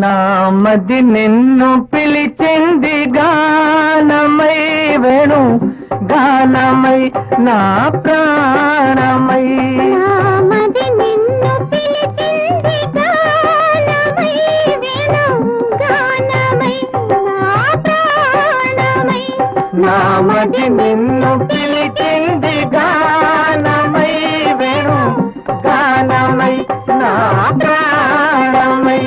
నామది నిన్ను పిలిచింది గానమై వేణు గానమై నా ప్రాణమై. నామది నిన్ను పిలిచింది గానమై వేణు గానమై నా ప్రాణమై. నామది నిన్ను పిలిచింది గానమై వేణు గానమై నా ప్రాణమై.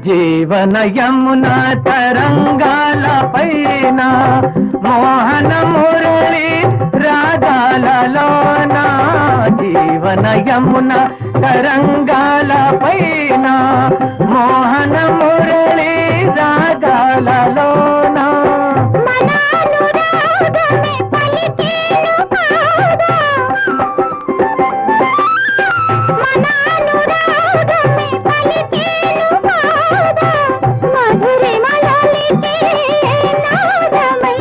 జీవన యమున తరంగాల పైన మోహన మురళి రాగాలలోన. జీవన యమున తరంగాల పైన మోహన మురళి రాగాలలోన. మనానురాగమే పలికేను కాదా, మనానురాగమే పలికేను కాదా, మధురిమలలికే నాదమై.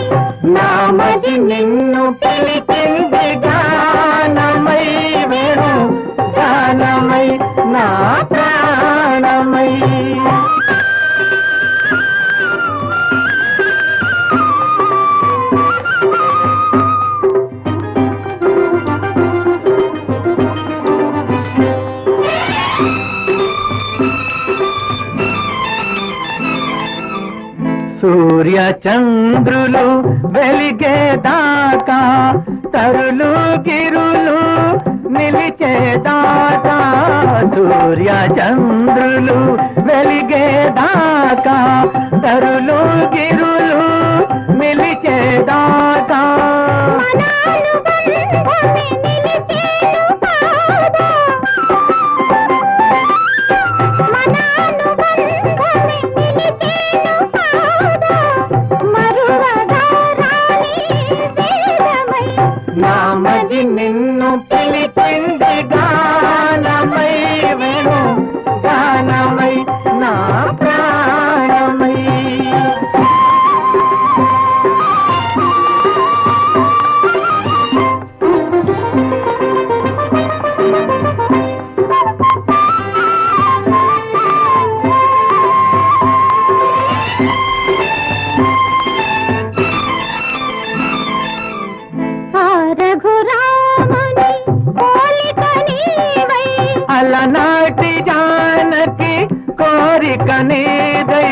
నామది నిన్ను పిలిచింది గానమై వేణు గానమై నా ప్రాణమై. సూర్య చంద్రులు వెలిగేదాకా తరులు గిరులు నిలిచేదాకా. సూర్య చంద్రులు వెలిగేదాకా తరులు గిరులు నిలిచేదాకా. మనానుబంధమే నిలిచేను కాదా, మనానుబంధమే నిలిచేను కాదా, మరువగా రాని వేదమై. నామది నిన్ను పిలిచింది గానమై వేణు గానమై నా ప్రాణమై. ఆ రఘురాముని పోలిక నీవై, అలనాటి జానకి కోరిక నీదై.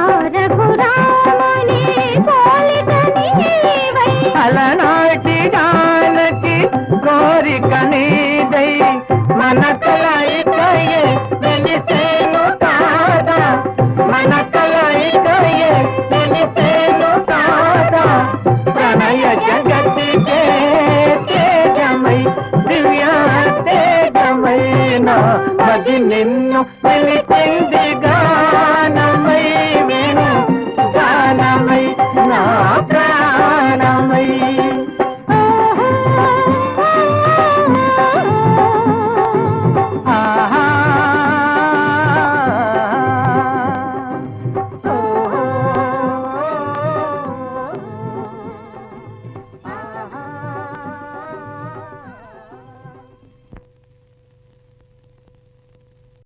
ఆ రఘురాముని పోలిక నీవై, అలనాటి జానకి కోరిక నీదై. మన కలయికయే వెలిసేను కాదా, మన కలయికయే వెలిసేను కాదా. ప్రణయ జగతికే తేజమై దివ్య తేజమైన మది నిన్ను పిలిచింది